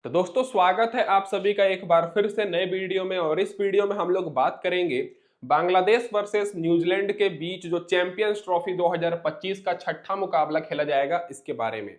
तो दोस्तों स्वागत है आप सभी का एक बार फिर से नए वीडियो में। और इस वीडियो में हम लोग बात करेंगे बांग्लादेश वर्सेस न्यूजीलैंड के बीच जो चैंपियंस ट्रॉफी 2025 का छठा मुकाबला खेला जाएगा इसके बारे में।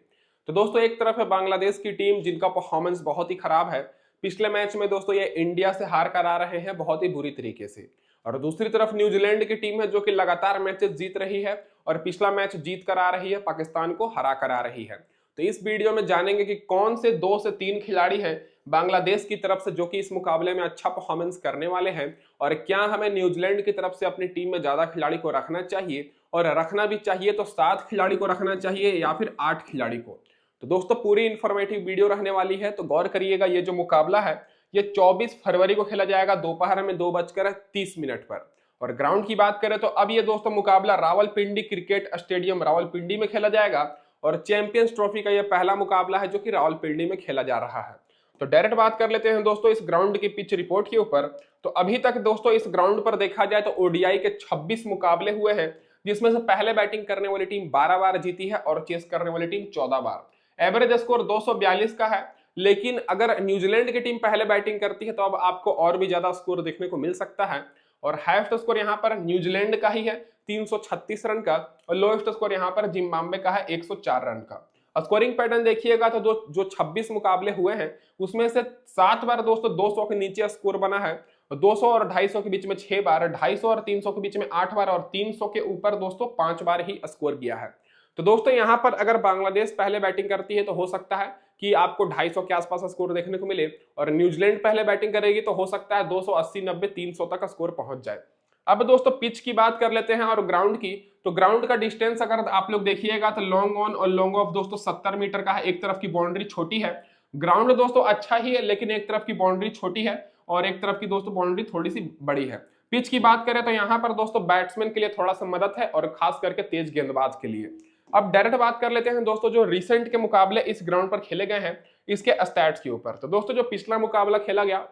तो दोस्तों एक तरफ है बांग्लादेश की टीम जिनका परफॉर्मेंस बहुत ही खराब है। पिछले मैच में दोस्तों ये इंडिया से हार कर आ रहे हैं बहुत ही बुरी तरीके से। और दूसरी तरफ न्यूजीलैंड की टीम है जो कि लगातार मैचेस जीत रही है और पिछला मैच जीत कर आ रही है, पाकिस्तान को हरा कर आ रही है। तो इस वीडियो में जानेंगे कि कौन से 2 से 3 खिलाड़ी हैं बांग्लादेश की तरफ से जो कि इस मुकाबले में अच्छा परफॉर्मेंस करने वाले हैं, और क्या हमें न्यूजीलैंड की तरफ से अपनी टीम में ज्यादा खिलाड़ी को रखना चाहिए, और रखना भी चाहिए तो 7 खिलाड़ी को रखना चाहिए या फिर 8 खिलाड़ी को। तो दोस्तों पूरी इंफॉर्मेटिव वीडियो रहने वाली है, तो गौर करिएगा। ये जो मुकाबला है ये 24 फरवरी को खेला जाएगा दोपहर में 2:30 पर। और ग्राउंड की बात करें तो अब ये दोस्तों मुकाबला रावलपिंडी क्रिकेट स्टेडियम रावलपिंडी में खेला जाएगा। और चैंपियंस ट्रॉफी का यह पहला मुकाबला है जो कि रावलपिंडी में खेला जा रहा है। तो डायरेक्ट बात कर लेते हैं दोस्तों इस ग्राउंड की पिच रिपोर्ट के ऊपर। तो अभी तक दोस्तों इस ग्राउंड पर देखा जाए तो ओडीआई के 26 मुकाबले हुए हैं, जिसमें से पहले बैटिंग करने वाली टीम 12 बार जीती है और चेस करने वाली टीम 14 बार। एवरेज स्कोर 242 का है। लेकिन अगर न्यूजीलैंड की टीम पहले बैटिंग करती है तो अब आपको और भी ज्यादा स्कोर देखने को मिल सकता है। और हाईएस्ट स्कोर यहाँ पर न्यूजीलैंड का ही है 336 रन का, और लोएस्ट स्कोर यहाँ पर जिम्बाब्वे का है 104 रन का। स्कोरिंग पैटर्न देखिएगा तो जो 26 मुकाबले हुए हैं उसमें से 7 बार दोस्तों 200 के नीचे स्कोर बना है, 200 और 250 के बीच में 6 बार, 250 और 300 के बीच में 8 बार, और 300 के ऊपर दोस्तों 5 बार ही स्कोर किया है। तो दोस्तों यहाँ पर अगर बांग्लादेश पहले बैटिंग करती है तो हो सकता है कि आपको 250 के आसपास स्कोर देखने को मिले, और न्यूजीलैंड पहले बैटिंग करेगी तो हो सकता है 280, 90, 300 तक स्कोर पहुंच जाए। अब दोस्तों पिच की बात कर लेते हैं और ग्राउंड की। तो ग्राउंड का डिस्टेंस अगर आप लोग देखिएगा तो लॉन्ग ऑन और लॉन्ग ऑफ दोस्तों 70 मीटर का है। एक तरफ की बाउंड्री छोटी है। ग्राउंड दोस्तों अच्छा ही है लेकिन एक तरफ की बाउंड्री छोटी है और एक तरफ की दोस्तों बाउंड्री थोड़ी सी बड़ी है। पिच की बात करें तो यहाँ पर दोस्तों बैट्समैन के लिए थोड़ा सा मदद है और खास करके तेज गेंदबाज के लिए। अब डायरेक्ट बात कर लेते हैं दोस्तों जो रिसेंट के मुकाबले इस ग्राउंड पर खेले गए हैं इसके स्टैट्स के ऊपर। तो दोस्तों जो पिछला मुकाबला खेला गया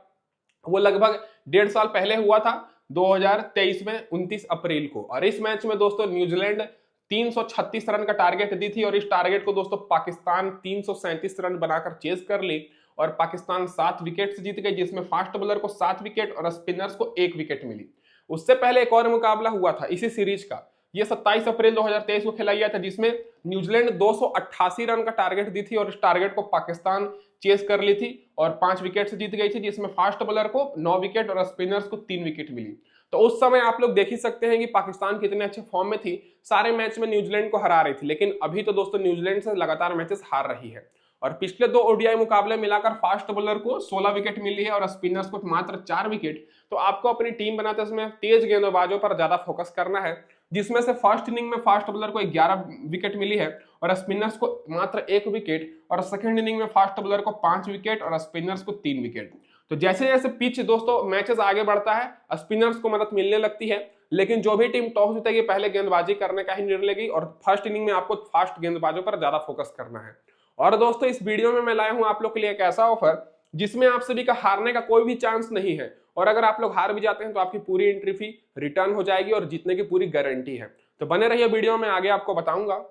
वो लगभग 1.5 साल पहले हुआ था 2023 में 29 अप्रैल को। और इस मैच में दोस्तों न्यूजीलैंड 336 रन का टारगेट दी थी और इस टारगेट को दोस्तों पाकिस्तान 337 रन बनाकर चेज कर ली। और पाकिस्तान 7 विकेट से जीत गई, जिसमें फास्ट बॉलर को 7 विकेट और स्पिनर्स को 1 विकेट मिली। उससे पहले एक और मुकाबला हुआ था इसी सीरीज का, ये 27 अप्रैल 2023 को खेला गया था, जिसमें न्यूजीलैंड 288 रन का टारगेट दी थी और इस टारगेट को पाकिस्तान चेस कर ली थी और 5 विकेट से जीत गई थी, जिसमें फास्ट बॉलर को 9 विकेट और स्पिनर्स को 3 विकेट मिली। तो उस समय आप लोग देख ही सकते हैं कि पाकिस्तान कितने अच्छे फॉर्म में थी, सारे मैच में न्यूजीलैंड को हरा रही थी। लेकिन अभी तो दोस्तों न्यूजीलैंड से लगातार मैचेस हार रही है। और पिछले 2 ओडीआई मुकाबले मिलाकर फास्ट बॉलर को 16 विकेट मिली है और स्पिनर्स को मात्र 4 विकेट। तो आपको अपनी टीम बनाते समय तेज गेंदबाजों पर ज्यादा फोकस करना है, जिसमें से फर्स्ट इनिंग में फास्ट बॉलर को 11 विकेट मिली है और स्पिनर्स को मात्र 1 विकेट, और सेकंड इनिंग में फास्ट बॉलर को 5 विकेट और स्पिनर्स को 3 विकेट। तो जैसे जैसे पिच दोस्तों मैचेस आगे बढ़ता है स्पिनर्स को मदद मिलने लगती है, लेकिन जो भी टीम टॉस जीतेगी पहले गेंदबाजी करने का ही निर्णय लेगी और फर्स्ट इनिंग में आपको फास्ट गेंदबाजों पर ज्यादा फोकस करना है। और दोस्तों इस वीडियो में मैं लाया हूं आप लोग के लिए एक ऐसा ऑफर जिसमें आप सभी का हारने का कोई भी चांस नहीं है, और अगर आप लोग हार भी जाते हैं तो आपकी पूरी एंट्री फी रिटर्न हो जाएगी और जीतने की पूरी गारंटी है। तो बने रहिए वीडियो में, आगे आपको बताऊंगा।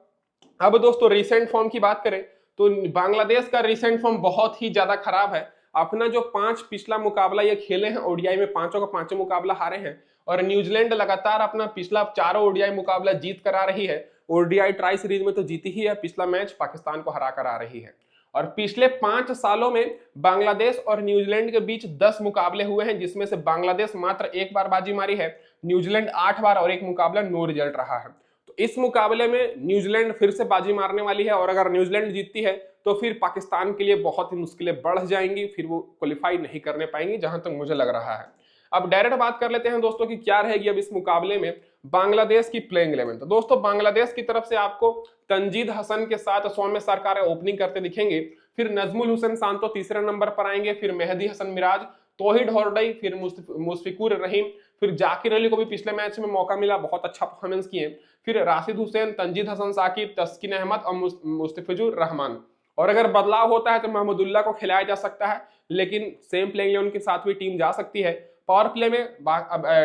अब दोस्तों रिसेंट फॉर्म की बात करें तो बांग्लादेश का रिसेंट फॉर्म बहुत ही ज्यादा खराब है। अपना जो 5 पिछला मुकाबला ये खेले हैं ओडीआई में, पांचों का पांचों मुकाबला हारे हैं। और न्यूजीलैंड लगातार अपना पिछला 4 ओडीआई मुकाबला जीत कर आ रही है। ओडीआई ट्राई सीरीज में तो जीती ही है, पिछला मैच पाकिस्तान को हरा कर आ रही है। और पिछले 5 सालों में बांग्लादेश और न्यूजीलैंड के बीच 10 मुकाबले हुए हैं, जिसमें से बांग्लादेश मात्र 1 बार बाजी मारी है, न्यूजीलैंड 8 बार और एक मुकाबला नो रिजल्ट रहा है। तो इस मुकाबले में न्यूजीलैंड फिर से बाजी मारने वाली है, और अगर न्यूजीलैंड जीतती है तो फिर पाकिस्तान के लिए बहुत ही मुश्किलें बढ़ जाएंगी, फिर वो क्वालिफाई नहीं करने पाएंगी जहां तक मुझे लग रहा है। अब डायरेक्ट बात कर लेते हैं दोस्तों कि क्या रहेगी अब इस मुकाबले में बांग्लादेश की प्लेइंग 11। तो दोस्तों बांग्लादेश की तरफ से आपको तंजीद हसन के साथ सौम्य सरकार ओपनिंग करते दिखेंगे, फिर नजमुल हुसैन सांतो तीसरे नंबर पर आएंगे, फिर मेहदी हसन मिराज, तौहीद हॉर्डई, फिर मुशफिकुर रहीम, फिर जाकिर अली को भी पिछले मैच में मौका मिला, बहुत अच्छा परफॉर्मेंस किए, फिर राशिद हुसैन, तंजीद हसन साकिब, तस्किन अहमद और मुस्तफिजुर रहमान। और अगर बदलाव होता है तो महमूदुल्लाह को खिलाया जा सकता है, लेकिन सेम प्लेइंग 11 के साथ भी टीम जा सकती है। पावर प्ले में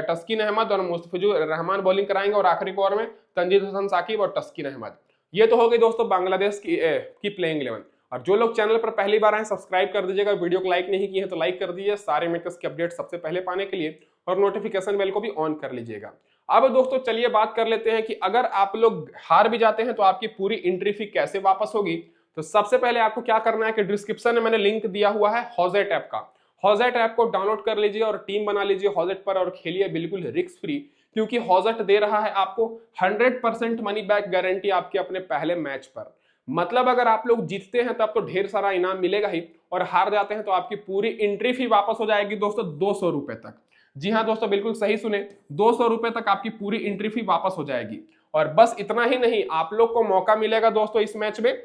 तस्किन अहमद और मुस्तफिजुर रहमान बॉलिंग कराएंगे और आखिरी ओवर में तंजीद हसन साकिब और तस्किन अहमद। ये तो हो गई दोस्तों बांग्लादेश की प्लेइंग 11। और जो लोग चैनल पर पहली बार आए सब्सक्राइब कर दीजिएगा, वीडियो को लाइक नहीं किए हैं तो लाइक कर दीजिए सारे मैचेस के अपडेट सबसे पहले पाने के लिए, और नोटिफिकेशन बेल को भी ऑन कर लीजिएगा। अब दोस्तों चलिए बात कर लेते हैं कि अगर आप लोग हार भी जाते हैं तो आपकी पूरी एंट्री फी कैसे वापस होगी। तो सबसे पहले आपको क्या करना है कि डिस्क्रिप्शन में मैंने लिंक दिया हुआ है हॉजेट ऐप का। हॉजेट ऐप को डाउनलोड कर लीजिए और टीम बना लीजिए हॉजेट पर और खेलिए बिल्कुल रिस्क फ्री, क्योंकि हॉजेट दे रहा है आपको 100% मनी बैक गारंटी आपके अपने पहले मैच पर। मतलब अगर आप लोग जीतते हैं तब तो ढेर सारा इनाम मिलेगा ही, और हार जाते हैं तो आपकी पूरी एंट्री फी वापस हो जाएगी दोस्तों 200 रुपए तक। जी हाँ दोस्तों, बिल्कुल सही सुने, 200 रुपए तक आपकी पूरी एंट्री फी वापस हो जाएगी। और बस इतना ही नहीं, आप लोग को मौका मिलेगा दोस्तों इस मैच में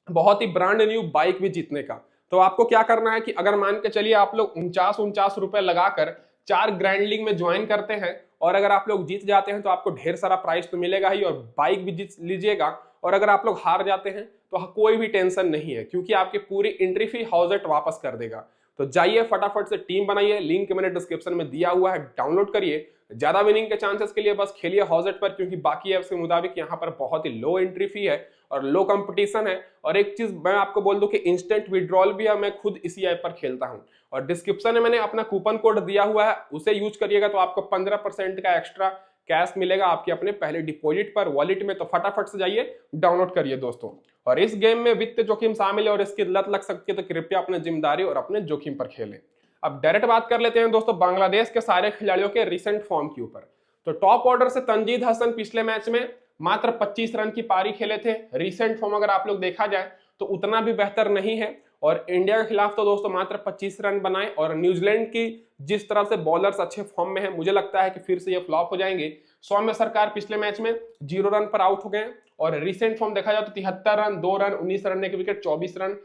बहुत ही ब्रांड न्यू बाइक भी जीतने का। तो आपको क्या करना है कि अगर मान के चलिए आप लोग 49 रुपए लगाकर 4 ग्रैंड लीग में ज्वाइन करते हैं, और अगर आप लोग जीत जाते हैं तो आपको ढेर सारा प्राइस तो मिलेगा ही और बाइक भी जीत लीजिएगा। और अगर आप लोग हार जाते हैं तो कोई भी टेंशन नहीं है, क्योंकि आपकी पूरी एंट्री फी हॉजेट वापस कर देगा। तो जाइए फटाफट से टीम बनाइए, लिंक मैंने डिस्क्रिप्शन में दिया हुआ है, डाउनलोड करिए। ज्यादा विनिंग के चांसेस के लिए बस खेलिए हॉजेट पर, क्योंकि बाकी ऐप्स के मुताबिक यहाँ पर बहुत ही लो एंट्री फी है और लो कंपटीशन है। और एक चीज मैं आपको बोल दूं कि इंस्टेंट विड्रॉल भी है, मैं खुद इसी ऐप पर खेलता हूं। और डिस्क्रिप्शन में मैंने अपना कूपन कोड दिया हुआ है, उसे यूज करिएगा तो आपको 15% का एक्स्ट्रा कैश मिलेगा आपके अपने पहले डिपॉजिट पर वॉलेट में। तो फटाफट से जाइए डाउनलोड करिए दोस्तों। और इस गेम में वित्तीय जोखिम शामिल है और इसकी लत लग सकती है, तो कृपया अपने जिम्मेदारी और अपने जोखिम पर खेलें। अब डायरेक्ट बात कर लेते हैं दोस्तों बांग्लादेश के सारे खिलाड़ियों के रिसेंट फॉर्म के ऊपर। तो टॉप ऑर्डर से तंजीद हसन पिछले मैच में मात्र 25 रन की पारी खेले थे। रिसेंट फॉर्म अगर आप लोग देखा जाए तो उतना भी बेहतर नहीं है, और इंडिया के खिलाफ तो दोस्तों मात्र 25 रन बनाए। और न्यूजीलैंड की जिस तरह से बॉलर्स अच्छे फॉर्म में है, मुझे लगता है कि फिर से ये फ्लॉप हो जाएंगे। सौम्य सरकार पिछले मैच में 0 रन पर आउट हो गए, और रिसेंट फॉर्म देखा जाए तो 73 रन, 2 रन, 19 रन एक विकेट, 24 रन,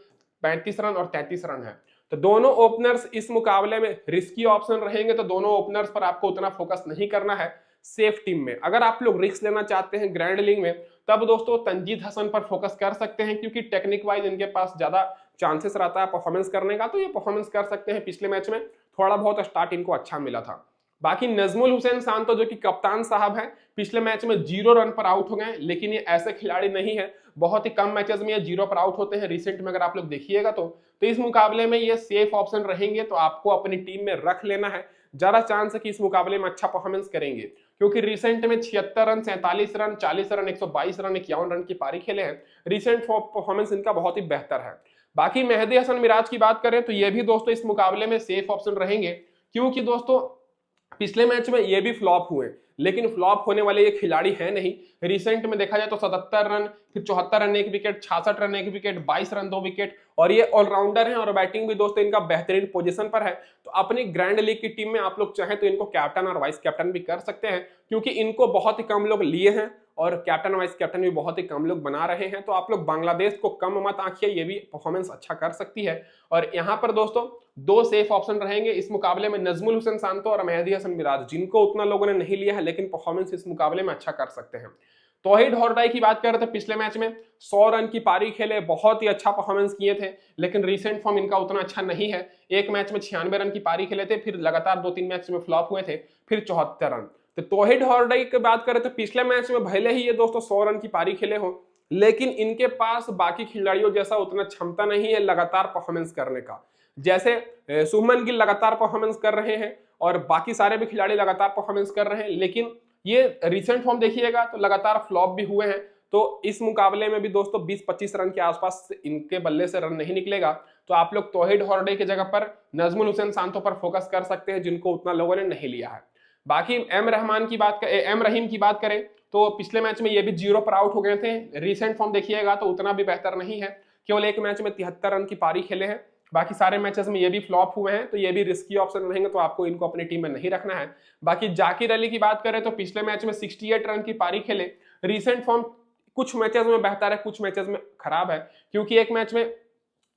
35 रन और 33 रन है। तो दोनों ओपनर्स इस मुकाबले में रिस्की ऑप्शन रहेंगे, तो दोनों ओपनर्स पर आपको उतना फोकस नहीं करना है। सेफ टीम में अगर आप लोग रिस्क लेना चाहते हैं ग्रैंड लीग में, तब दोस्तों तंजीद हसन पर फोकस कर सकते हैं, क्योंकि टेक्निक वाइज इनके पास ज्यादा चांसेस रहता है परफॉर्मेंस करने का, तो ये परफॉर्मेंस कर सकते हैं। पिछले मैच में थोड़ा बहुत स्टार्ट इनको अच्छा मिला था। बाकी नजमुल हुसैन सांतो जो कि कप्तान साहब हैं, पिछले मैच में 0 रन पर आउट हो गए, लेकिन ये ऐसे खिलाड़ी नहीं है, बहुत ही कम मैचेस में ये 0 पर आउट होते हैं रिसेंट में अगर आप लोग देखिएगा तो इस मुकाबले में ये सेफ ऑप्शन रहेंगे, तो आपको अपनी टीम में रख लेना है। ज्यादा चांस है कि इस मुकाबले में अच्छा परफॉर्मेंस करेंगे, क्योंकि रिसेंट में 76 run, 47 run, 40 run, 122 run, 51 run की पारी खेले हैं। रिसेंट परफॉर्मेंस इनका बहुत ही बेहतर है। बाकी मेहदी हसन मिराज की बात करें तो ये भी दोस्तों इस मुकाबले में सेफ ऑप्शन रहेंगे, क्योंकि दोस्तों पिछले मैच में ये भी फ्लॉप हुए, लेकिन फ्लॉप होने वाले ये खिलाड़ी है नहीं। रिसेंट में देखा जाए तो 77 रन, फिर 74 रन एक विकेट, 66 रन एक विकेट, 22 रन 2 विकेट, और ये ऑलराउंडर हैं और बैटिंग भी दोस्तों इनका बेहतरीन पोजीशन पर है। तो अपनी ग्रैंड लीग की टीम में आप लोग चाहें तो इनको कैप्टन और वाइस कैप्टन भी कर सकते हैं, क्योंकि इनको बहुत ही कम लोग लिए हैं और कैप्टन वाइस कैप्टन भी बहुत ही कम लोग बना रहे हैं। तो आप लोग बांग्लादेश को कम मत आंकिए, ये भी परफॉर्मेंस अच्छा कर सकती है। और यहाँ पर दोस्तों 2 सेफ ऑप्शन रहेंगे इस मुकाबले में, नजमुल हुसैन सांतो और मेहदी हसन मिराज, जिनको उतना लोगों ने नहीं लिया है लेकिन परफॉर्मेंस इस मुकाबले में अच्छा कर सकते हैं। तौहीद हॉर्डाई की बात करें तो पिछले मैच में 100 रन की पारी खेले, बहुत ही अच्छा परफॉर्मेंस किए थे, लेकिन रिसेंट फॉर्म इनका उतना अच्छा नहीं है। एक मैच में 96 रन की पारी खेले थे, फिर लगातार 2-3 मैच में फ्लॉप हुए थे, फिर 74 रन। तो तौहीद हॉर्डाई की बात करें तो पिछले मैच में भले ही ये दोस्तों 100 रन की पारी खेले हो, लेकिन इनके पास बाकी खिलाड़ियों जैसा उतना क्षमता नहीं है लगातार परफॉर्मेंस करने का। जैसे शुभमन गिल लगातार परफॉर्मेंस कर रहे हैं और बाकी सारे भी खिलाड़ी लगातार परफॉर्मेंस कर रहे हैं, लेकिन ये रिसेंट फॉर्म देखिएगा तो लगातार फ्लॉप भी हुए हैं। तो इस मुकाबले में भी दोस्तों 20-25 रन के आसपास इनके बल्ले से रन नहीं निकलेगा। तो आप लोग तौहीद हॉर्डाई की जगह पर नजमुल हुसैन सांतो पर फोकस कर सकते हैं, जिनको उतना लोगों ने नहीं लिया है। बाकी एम रहीम की बात करें तो पिछले मैच में ये भी 0 पर आउट हो गए थे। रिसेंट फॉर्म देखिएगा तो उतना भी बेहतर नहीं है, केवल एक मैच में 73 रन की पारी खेले हैं, बाकी सारे मैचेस में ये भी फ्लॉप हुए हैं। तो ये भी रिस्की ऑप्शन रहेंगे, तो आपको इनको अपनी टीम में नहीं रखना है। बाकी जाकिर अली की बात करें तो पिछले मैच में 68 रन की पारी खेले। रिसेंट फॉर्म कुछ मैचेस में बेहतर है, कुछ मैचेस में खराब है, क्योंकि एक मैच में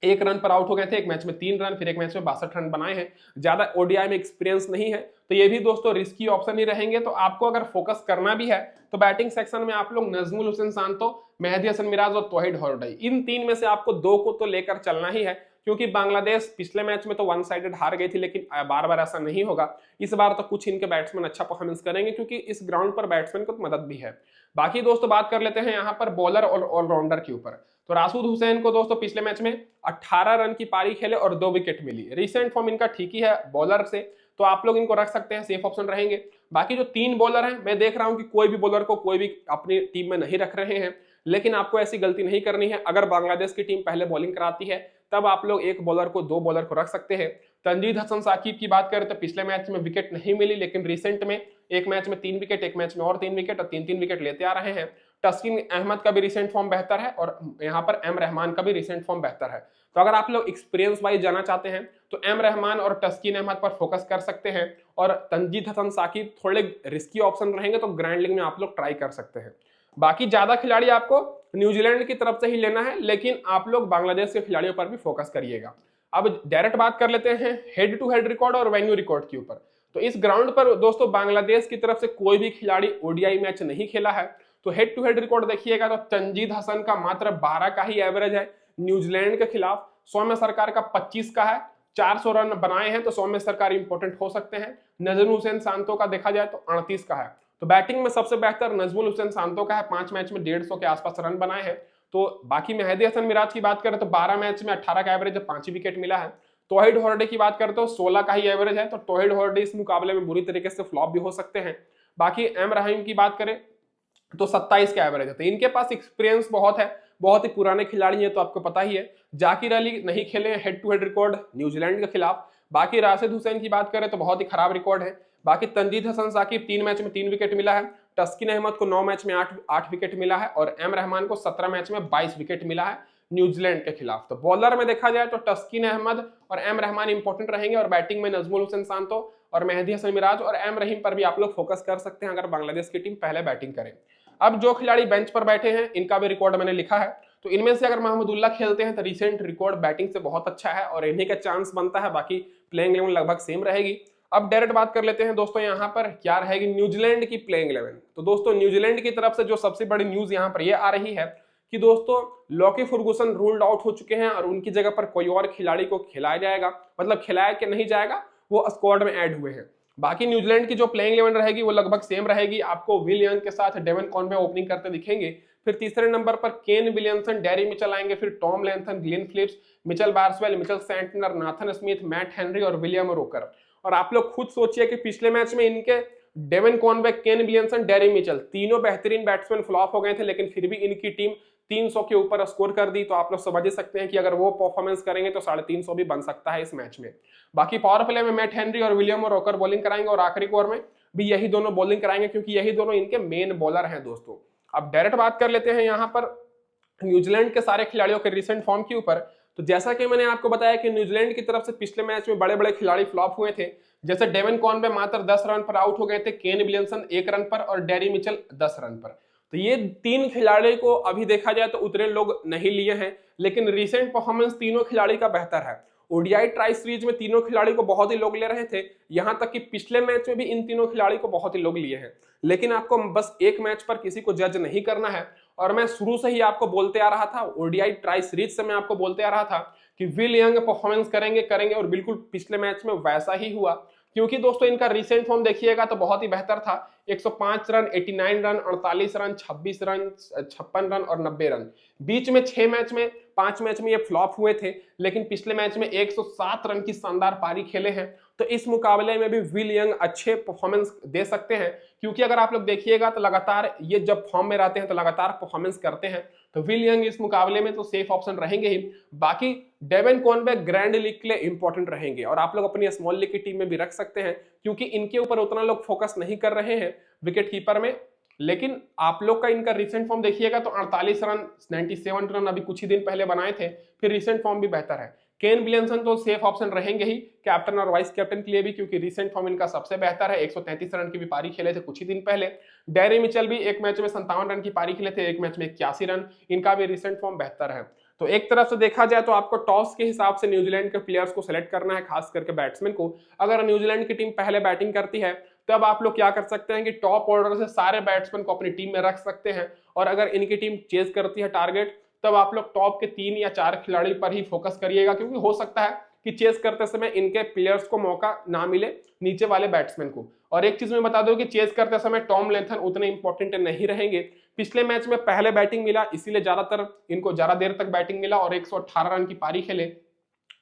1 रन पर आउट हो गए थे, एक मैच में 3 रन, फिर एक मैच में 62 रन बनाए हैं। ज्यादा ओडीआई में एक्सपीरियंस नहीं है, तो ये भी दोस्तों रिस्की ऑप्शन ही रहेंगे। तो आपको अगर फोकस करना भी है तो बैटिंग सेक्शन में आप लोग नजमुल हुसैन सांतो, मेहदी हसन मिराज और तौहीद हॉर्डाई, इन 3 में से आपको 2 को तो लेकर चलना ही है। क्योंकि बांग्लादेश पिछले मैच में तो वन साइडेड हार गई थी, लेकिन बार बार ऐसा नहीं होगा। इस बार तो कुछ इनके बैट्समैन अच्छा परफॉर्मेंस करेंगे, क्योंकि इस ग्राउंड पर बैट्समैन को मदद भी है। बाकी दोस्तों बात कर लेते हैं यहाँ पर बॉलर और ऑलराउंडर के ऊपर। तो राशिद हुसैन को दोस्तों पिछले मैच में 18 रन की पारी खेले और 2 विकेट मिली। रिसेंट फॉर्म इनका ठीक ही है बॉलर से, तो आप लोग इनको रख सकते हैं, सेफ ऑप्शन रहेंगे। बाकी जो 3 बॉलर हैं, मैं देख रहा हूं कि कोई भी बॉलर को कोई भी अपनी टीम में नहीं रख रहे हैं, लेकिन आपको ऐसी गलती नहीं करनी है। अगर बांग्लादेश की टीम पहले बॉलिंग कराती है तब आप लोग एक बॉलर को 2 बॉलर को रख सकते हैं। तंजीद हसन साकिब की बात करें तो पिछले मैच में विकेट नहीं मिली, लेकिन रिसेंट में एक मैच में 3 विकेट, एक मैच में और 3 विकेट और 3-3 विकेट लेते आ रहे हैं। तस्कीन अहमद का भी रिसेंट फॉर्म बेहतर है और यहाँ पर एम रहमान का भी रिसेंट फॉर्म बेहतर है। तो अगर आप लोग एक्सपीरियंस वाइज जाना चाहते हैं तो एम रहमान और तस्कीन अहमद पर फोकस कर सकते हैं, और तंजीद हसन साकिब थोड़े रिस्की ऑप्शन रहेंगे तो ग्रैंड लीग में आप लोग ट्राई कर सकते हैं। बाकी ज्यादा खिलाड़ी आपको न्यूजीलैंड की तरफ से ही लेना है, लेकिन आप लोग बांग्लादेश के खिलाड़ियों पर भी फोकस करिएगा। अब डायरेक्ट बात कर लेते हैं हेड टू हेड रिकॉर्ड और वेन्यू रिकॉर्ड के ऊपर। तो इस ग्राउंड पर दोस्तों बांग्लादेश की तरफ से कोई भी खिलाड़ी ओडीआई मैच नहीं खेला है। तो हेड टू हेड रिकॉर्ड देखिएगा तो तंजीद हसन का मात्र 12 का ही एवरेज है न्यूजीलैंड के खिलाफ। सौम्य सरकार का 25 का है, 400 रन बनाए हैं, तो सौम्य सरकार इंपॉर्टेंट हो सकते हैं। नजमुल हुसैन सांतो का देखा जाए तो 38 का है। तो बैटिंग में सबसे बेहतर नजमुल हुसैन सांतो का है, 5 मैच में 150 के आसपास रन बनाए हैं। तो बाकी मेहदी हसन मिराज की बात करें तो 12 मैच में 18 का एवरेज है, 5 विकेट मिला है। तौहीद हॉर्डे की बात करते हो 16 का ही एवरेज है, तो तौहीद हॉर्डे इस मुकाबले में बुरी तरीके से फ्लॉप भी हो सकते हैं। बाकी एम रहीम की बात करें तो 27 का एवरेज है। तो इनके पास एक्सपीरियंस बहुत है, बहुत ही पुराने खिलाड़ी है, तो आपको पता ही है। जाकिर अली नहीं खेले head to head record New Zealand के खिलाफ। बाकी राशिद हुसैन की बात करें तो बहुत ही खराब रिकॉर्ड है। बाकी तंजीद हसन साकिब 3 मैच में 3 विकेट मिला है। तस्कीन अहमद को 9 मैच में 8 विकेट मिला है, और एम रहमान को 17 मैच में 22 विकेट मिला है न्यूजीलैंड के खिलाफ। तो बॉलर में देखा जाए तो तस्कीन अहमद और एम रहमान इंपॉर्टेंट रहेंगे, और बैटिंग में नजमुल हुसैन सांतो और मेहदी हसन मिराज और एम रहीम पर भी आप लोग फोकस कर सकते हैं अगर बांग्लादेश की टीम पहले बैटिंग करे। अब जो खिलाड़ी बेंच पर बैठे हैं इनका भी रिकॉर्ड मैंने लिखा है। तो इनमें से अगर महमूदुल्लाह खेलते हैं तो रिसेंट रिकॉर्ड बैटिंग से बहुत अच्छा है और इन्हीं का चांस बनता है, बाकी प्लेइंग 11 लगभग सेम रहेगी। अब डायरेक्ट बात कर लेते हैं दोस्तों यहाँ पर क्या रहेगी न्यूजीलैंड की प्लेइंग 11। तो दोस्तों न्यूजीलैंड की तरफ से जो सबसे बड़ी न्यूज यहाँ पर यह आ रही है कि दोस्तों लॉकी फर्गुसन रूल्ड आउट हो चुके हैं और उनकी जगह पर कोई और खिलाड़ी को खिलाया जाएगा, मतलब खिलाया कि नहीं जाएगा, वो स्क्वाड में ऐड हुए हैं। बाकी न्यूजीलैंड की जो प्लेइंग 11 रहेगी वो लगभग सेम रहेगी। आपको विल यंग के साथ डेवन कॉनवे ओपनिंग करते दिखेंगे। फिर तीसरे नंबर पर केन विलियमसन, डैरी मिचेल आएंगे, फिर Tom Latham, Glenn Phillips, Michael Bracewell, Mitchell Santner, Nathan Smith, Matt Henry और विलियम रोकर। और आप लोग खुद सोचिए कि पिछले मैच में इनके Devon Conway, Kane Williamson, Daryl Mitchell तीनों बेहतरीन बैट्समैन फ्लॉप हो गए थे, लेकिन फिर भी इनकी टीम 300 के ऊपर स्कोर कर दी। तो आप लोग समझ ही सकते हैं कि अगर वो परफॉर्मेंस करेंगे तो 350 भी बन सकता है इस मैच में। बाकी पावर प्ले में मैट हेनरी और विलियम रोकर बॉलिंग कराएंगे, और आखिरी ओवर में भी यही दोनों बॉलिंग कराएंगे, क्योंकि यही दोनों इनके मेन बॉलर हैं दोस्तों। अब डायरेक्ट बात कर लेते हैं यहाँ पर न्यूजीलैंड के सारे खिलाड़ियों के रिसेंट फॉर्म के ऊपर। तो जैसा कि मैंने आपको बताया कि न्यूजीलैंड की तरफ से पिछले मैच में बड़े बड़े खिलाड़ी फ्लॉप हुए थे, जैसे डेवन कॉनवे मात्र 10 रन पर आउट हो गए थे, केन विलियमसन 1 रन पर और डैरी मिचेल 10 रन पर। तो ये 3 खिलाड़ी को अभी देखा जाए तो उतने लोग नहीं लिए हैं, लेकिन रिसेंट परफॉर्मेंस तीनों खिलाड़ी का बेहतर है। ओडीआई ट्राई सीरीज में तीनों खिलाड़ी को बहुत ही लोग ले रहे थे, यहां तक कि पिछले मैच में भी इन तीनों खिलाड़ी को बहुत ही लोग लिए हैं। लेकिन आपको बस एक मैच पर किसी को जज नहीं करना है, और मैं शुरू से ही आपको बोलते आ रहा था, ओडीआई ट्राई सीरीज से मैं आपको बोलते आ रहा था कि विल यंग परफॉर्मेंस करेंगे, और बिल्कुल पिछले मैच में वैसा ही हुआ। क्योंकि दोस्तों इनका रिसेंट फॉर्म देखिएगा तो बहुत ही बेहतर था। 105 run, 89 run, 48 run, 26 run, 56 run और 90 रन। बीच में 6 मैच में 5 मैच में ये फ्लॉप हुए थे, लेकिन पिछले मैच में 107 रन की शानदार पारी खेले हैं। तो इस मुकाबले में भी विल यंग अच्छे परफॉर्मेंस दे सकते हैं, क्योंकि अगर आप लोग देखिएगा तो लगातार ये जब फॉर्म में रहते हैं तो लगातार परफॉर्मेंस करते हैं। तो विल यंग इस मुकाबले में तो सेफ ऑप्शन रहेंगे ही। बाकी डेवन कॉनवे ग्रैंड लीग के लिए इंपॉर्टेंट रहेंगे, और आप लोग अपनी स्मॉल लीग की टीम में भी रख सकते हैं, क्योंकि इनके ऊपर उतना लोग फोकस नहीं कर रहे हैं विकेट कीपर में। लेकिन आप लोग का इनका रिसेंट फॉर्म देखिएगा तो 48 रन, 97 रन अभी कुछ ही दिन पहले बनाए थे, फिर रिसेंट फॉर्म भी बेहतर है। केन विलियमसन तो सेफ ऑप्शन रहेंगे ही कैप्टन और वाइस कैप्टन के लिए भी, क्योंकि रिसेंट फॉर्म इनका सबसे बेहतर है। 133 रन की भी पारी खेले थे कुछ ही दिन पहले। डैरी मिचेल भी एक मैच में 57 रन की पारी खेले थे, एक मैच में 81 रन, इनका भी रिसेंट फॉर्म बेहतर है। तो एक तरफ से देखा जाए तो आपको टॉस के हिसाब से न्यूजीलैंड के प्लेयर्स को सिलेक्ट करना है, खास करके बैट्समैन को। अगर न्यूजीलैंड की टीम पहले बैटिंग करती है तब आप लोग क्या कर सकते हैं कि टॉप ऑर्डर से सारे बैट्समैन को अपनी टीम में रख सकते हैं, और अगर इनकी टीम चेज करती है टारगेट तब आप लोग टॉप के 3 या 4 खिलाड़ी पर ही फोकस करिएगा, क्योंकि हो सकता है कि चेस करते समय इनके प्लेयर्स को मौका ना मिले, नीचे वाले बैट्समैन को। और एक चीज मैं बता दूं कि चेस करते समय टॉम लेंथन उतने इंपॉर्टेंट नहीं रहेंगे। पिछले मैच में पहले बैटिंग मिला, इसीलिए ज्यादातर इनको ज्यादा देर तक बैटिंग मिला और 118 रन की पारी खेले।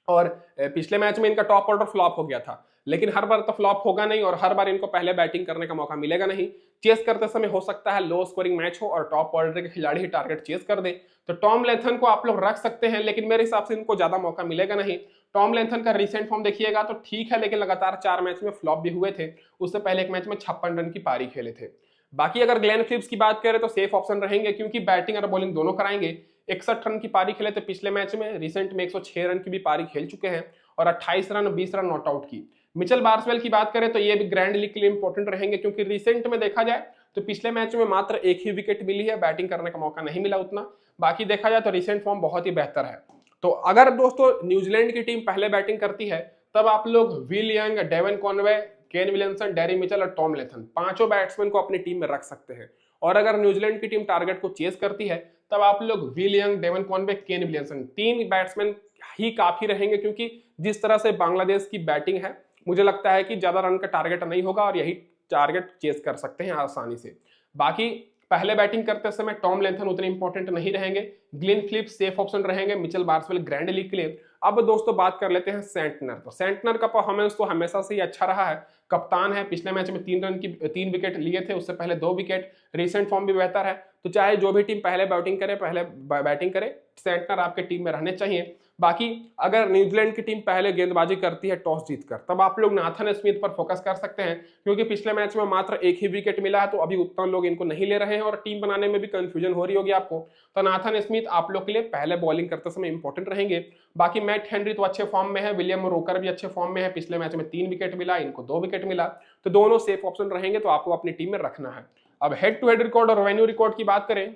और पिछले मैच में इनका टॉप ऑर्डर फ्लॉप हो गया था, लेकिन हर बार तो फ्लॉप होगा नहीं और हर बार इनको पहले बैटिंग करने का मौका मिलेगा नहीं। चेस करते समय हो सकता है लो स्कोरिंग मैच हो और टॉप ऑर्डर के खिलाड़ी ही टारगेट चेस कर दे, तो टॉम लेंथन को आप लोग रख सकते हैं, लेकिन मेरे हिसाब से इनको ज्यादा मौका मिलेगा नहीं। टॉम लेंथन का रिसेंट फॉर्म देखिएगा तो ठीक है, लेकिन लगातार 4 मैच में फ्लॉप भी हुए थे। उससे पहले एक मैच में 56 रन की पारी खेले थे। बाकी अगर ग्लेन फिलिप्स की बात करें तो सेफ ऑप्शन रहेंगे, क्योंकि बैटिंग और बॉलिंग दोनों कराएंगे। 61 रन की पारी खेले थे पिछले मैच में, रिसेंट में 106 रन की भी पारी खेल चुके हैं और 28 रन 20 रन नॉट आउट की। मिचेल मार्शवेल की बात करें तो ये भी ग्रैंड लीग के लिए इंपॉर्टेंट रहेंगे, क्योंकि रिसेंट में देखा जाए तो पिछले मैच में मात्र एक ही विकेट मिली है, बैटिंग करने का मौका नहीं मिला उतना। बाकी देखा जाए तो रिसेंट फॉर्म बहुत ही बेहतर है। तो अगर दोस्तों न्यूजीलैंड की टीम पहले बैटिंग करती है, तब आप लोग Will Young, Devon Conway, Kane Williamson, Daryl Mitchell और टॉम लेथन पांचों बैट्समैन को अपनी टीम में रख सकते हैं। और अगर न्यूजीलैंड की टीम टारगेट को चेस करती है, तब आप लोग Will Young, Devon Conway, Kane Williamson 3 batsman ही काफी रहेंगे, क्योंकि जिस तरह से बांग्लादेश की बैटिंग है मुझे लगता है कि ज्यादा रन का टारगेट नहीं होगा और यही टारगेट चेस कर सकते हैं आसानी से। बाकी पहले बैटिंग करते समय टॉम लेंथन उतने इंपॉर्टेंट नहीं रहेंगे, ग्लेन फिलिप्स सेफ ऑप्शन रहेंगे, मिचेल मार्शवेल ग्रैंड लीग के लिए। अब दोस्तों बात कर लेते हैं सेंटनर। तो सेंटनर का परफॉर्मेंस तो हमेशा से ही अच्छा रहा है, कप्तान है, पिछले मैच में 3 विकेट लिए थे, उससे पहले 2 विकेट, रिसेंट फॉर्म भी बेहतर है। तो चाहे जो भी टीम पहले बैटिंग करे, सेंटनर आपके टीम में रहने चाहिए। बाकी अगर न्यूजीलैंड की टीम पहले गेंदबाजी करती है टॉस जीतकर, तब आप लोग नाथन स्मिथ पर फोकस कर सकते हैं, क्योंकि पिछले मैच में मात्र एक ही विकेट मिला है, तो अभी उतना लोग इनको नहीं ले रहे हैं और टीम बनाने में भी कंफ्यूजन हो रही होगी आपको। तो नाथन स्मिथ आप लोग के लिए पहले बॉलिंग करते समय इंपॉर्टेंट रहेंगे। बाकी मैट हेनरी तो अच्छे फॉर्म में है, विलियम रोकर भी अच्छे फॉर्म में है, पिछले मैच में 3 विकेट मिला, इनको 2 विकेट मिला, तो दोनों सेफ ऑप्शन रहेंगे, तो आपको अपनी टीम में रखना है। अब हेड टू हेड रिकॉर्ड और रेवेन्यू रिकॉर्ड की बात करें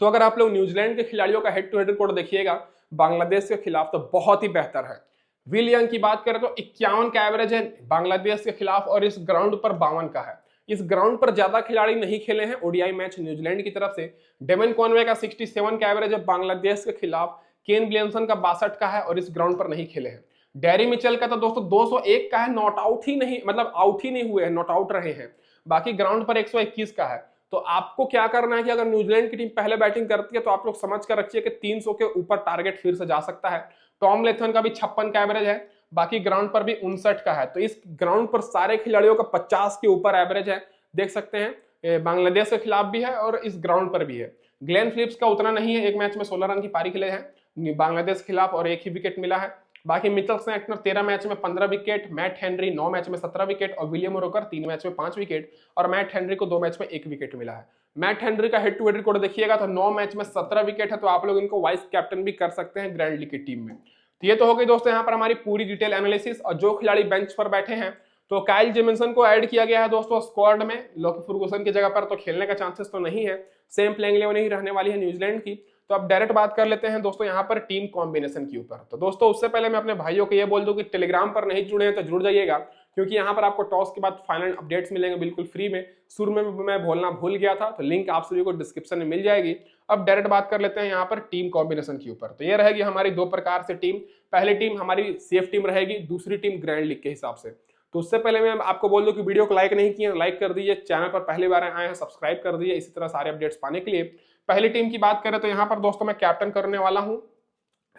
तो अगर आप लोग न्यूजीलैंड के खिलाड़ियों का हेड टू हेड रिकॉर्ड देखिएगा बांग्लादेश के खिलाफ, तो बहुत ही बेहतर है। विल यंग की बात करें तो 51 का एवरेज है बांग्लादेश के खिलाफ और इस ग्राउंड पर 52 का है। इस ग्राउंड पर ज्यादा खिलाड़ी नहीं खेले हैं ओडीआई मैच न्यूजीलैंड की तरफ से। डेवन कॉनवे का 67 का एवरेज है बांग्लादेश के खिलाफ, केन विलियमसन का 62 का है और इस ग्राउंड पर नहीं खेले हैं। डेरी मिचेल का तो दोस्तों 201 का है, नॉट आउट ही नहीं, मतलब आउट ही नहीं हुए हैं, नॉट आउट रहे हैं। बाकी ग्राउंड पर 121 का है। तो आपको क्या करना है कि अगर न्यूजीलैंड की टीम पहले बैटिंग करती है, तो आप लोग समझ कर रखिए कि 300 के ऊपर टारगेट फिर से जा सकता है। टॉम लेथन का भी 56 का एवरेज है, बाकी ग्राउंड पर भी 59 का है। तो इस ग्राउंड पर सारे खिलाड़ियों का 50 के ऊपर एवरेज है, देख सकते हैं। बांग्लादेश के खिलाफ भी है और इस ग्राउंड पर भी है। ग्लेन फिलिप्स का उतना नहीं है, एक मैच में 16 रन की पारी खेले हैं बांग्लादेश के खिलाफ और एक ही विकेट मिला है। बाकी मिचेल सेंटनर 13 मैच में 15 विकेट, मैट हेनरी 9 मैच में 17 विकेट और विलियम रोकर 3 मैच में 5 विकेट और मैट हेनरी को 2 मैच में 1 विकेट मिला है। मैट हेनरी का हेड टू हेड रिकॉर्ड देखिएगा तो 9 मैच में 17 विकेट है, तो आप लोग इनको वाइस कैप्टन भी कर सकते हैं ग्रैंड लीग की टीम में। तो ये तो हो गई दोस्तों यहाँ पर हमारी पूरी डिटेल एनालिसिस। और जो खिलाड़ी बेंच पर बैठे हैं, तो काइल जेमिसन को ऐड किया गया है दोस्तों स्क्वाड में लोकी फर्गुसन की जगह पर, तो खेलने का चांसेस तो नहीं है, सेम प्लेइंग 11 ही रहने वाली है न्यूजीलैंड की। तो अब डायरेक्ट बात कर लेते हैं दोस्तों यहाँ पर टीम कॉम्बिनेशन के ऊपर। तो दोस्तों उससे पहले मैं अपने भाइयों को ये बोल दूं कि टेलीग्राम पर नहीं जुड़े हैं तो जुड़ जाइएगा, क्योंकि यहाँ पर आपको टॉस के बाद फाइनल अपडेट्स मिलेंगे बिल्कुल फ्री में। शुरू में मैं बोलना भूल गया था, तो लिंक आप सभी को डिस्क्रिप्शन में मिल जाएगी। अब डायरेक्ट बात कर लेते हैं यहाँ पर टीम कॉम्बिनेशन के ऊपर। तो ये रहेगी हमारी 2 प्रकार से टीम। पहली टीम हमारी सेफ टीम रहेगी, दूसरी टीम ग्रैंड लीग के हिसाब से। तो उससे पहले मैं आपको बोल दूं कि वीडियो को लाइक नहीं किया, लाइक कर दीजिए, चैनल पर पहली बार आए हैं सब्सक्राइब कर दीजिए इसी तरह सारे अपडेट्स पाने के लिए। पहली टीम की बात करें तो यहाँ पर दोस्तों मैं कैप्टन करने वाला हूं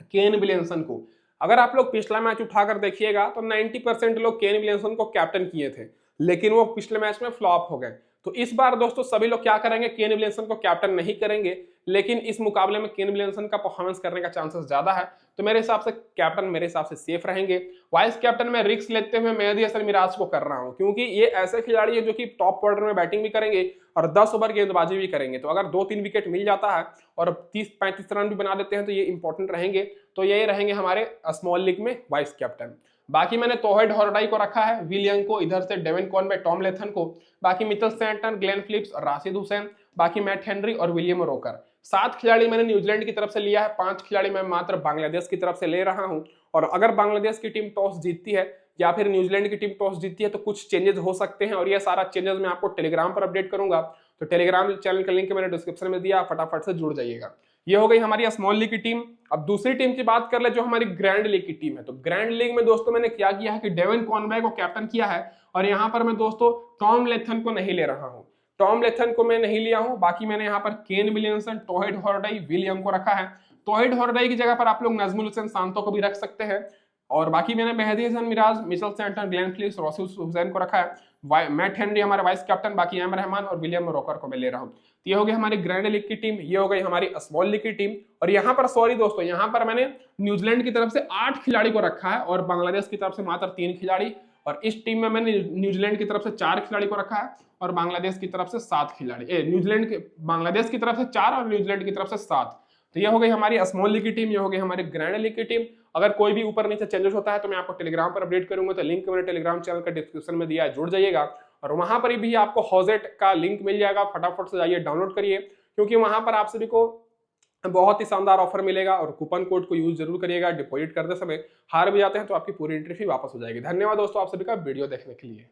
केन विलियमसन को। अगर आप लोग पिछला मैच उठाकर देखिएगा तो 90% लोग केन विलियमसन को कैप्टन किए थे, लेकिन वो पिछले मैच में फ्लॉप हो गए। तो इस बार दोस्तों सभी लोग क्या करेंगे, केन विलियमसन को कैप्टन नहीं करेंगे, लेकिन इस मुकाबले में केन विलियमसन का परफॉर्मेंस करने का चांसेस ज्यादा है। तो मेरे हिसाब से कैप्टन मेरे हिसाब से सेफ रहेंगे। वाइस कैप्टन में रिस्क लेते हुए मेहदी हसन मिराज को कर रहा हूं, क्योंकि ये ऐसे खिलाड़ी है जो कि टॉप ऑर्डर में बैटिंग भी करेंगे और 10 ओवर गेंदबाजी भी करेंगे। तो अगर 2-3 विकेट मिल जाता है और 30-35 रन भी बना देते हैं तो ये इंपॉर्टेंट रहेंगे। तो ये रहेंगे हमारे स्मॉल लीग में वाइस कैप्टन। बाकी मैंने तोहेड हॉर्डाई को रखा है, विल यंग को, इधर से डेवन कॉनवे, टॉम लेथन को, बाकी मिचेल सेंटनर, ग्लेन फिलिप्स और राशिद हुसैन, बाकी मैट हेनरी और विलियम रोकर। 7 खिलाड़ी मैंने न्यूजीलैंड की तरफ से लिया है, 5 खिलाड़ी मैं मात्र बांग्लादेश की तरफ से ले रहा हूं। और अगर बांग्लादेश की टीम टॉस जीतती है या फिर न्यूजीलैंड की टीम टॉस जीतती है तो कुछ चेंजेस हो सकते हैं, और ये सारा चेंजेस मैं आपको टेलीग्राम पर अपडेट करूंगा। तो टेलीग्राम चैनल का लिंक मैंने डिस्क्रिप्शन में दिया, फटाफट से जुड़ जाइएगा। ये हो गई हमारी स्मॉल लीग की टीम। अब दूसरी टीम की बात कर ले जो हमारी ग्रैंड लीग की टीम है। तो ग्रैंड लीग में दोस्तों मैंने क्या किया है कि डेविन कॉनवे को कैप्टन किया है, और यहाँ पर मैं दोस्तों टॉम लेथन को नहीं ले रहा हूँ। टॉम लेथन को मैं नहीं लिया हूँ, बाकी मैंने यहाँ पर केन विलियमसन, टोहेड हॉर्डाई, विलियम को रखा है। टोहेड हॉर्डाई की जगह पर आप लोग नजमुल हुसैन सांतो को भी रख सकते हैं, और बाकी मैंने Mehidy Hasan Miraz, Mitchell Santner, Glenn Phillips, रॉसी हुसैन को रखा है। मैट हेनरी हमारे वाइस कैप्टन, बाकी एम रहमान और विलियम रॉकर को मैं ले रहा हूँ। तो ये हो गई हमारी ग्रैंड लीग की टीम, ये हो गई हमारी स्मॉल लीग की टीम। और यहाँ पर सॉरी दोस्तों, यहाँ पर मैंने न्यूजीलैंड की तरफ से 8 खिलाड़ी को रखा है और बांग्लादेश की तरफ से मात्र 3 खिलाड़ी, और इस टीम में मैंने न्यूजीलैंड की तरफ से 4 खिलाड़ी को रखा है और बांग्लादेश की तरफ से 7 खिलाड़ी। न्यूजीलैंड के बांग्लादेश की तरफ से 4 और न्यूजीलैंड की तरफ से 7। तो ये हो गई हमारी स्मॉल लीग की टीम, ये हो गई हमारी ग्रैंड लीग की टीम। अगर कोई भी ऊपर नीचे चेंजेस होता है तो मैं आपको टेलीग्राम पर अपडेट करूंगा, तो लिंक मेरे टेलीग्राम चैनल का डिस्क्रिप्शन में दिया है, जुड़ जाइएगा। और वहां पर भी आपको हॉजेट का लिंक मिल जाएगा, फटाफट से जाइए डाउनलोड करिए, क्योंकि वहां पर आप सभी को बहुत ही शानदार ऑफर मिलेगा। और कूपन कोड को यूज जरूर करिएगा, डिपॉजिट करते समय हार भी जाते हैं तो आपकी पूरी एंट्री फी वापस हो जाएगी। धन्यवाद दोस्तों आप सभी का वीडियो देखने के लिए।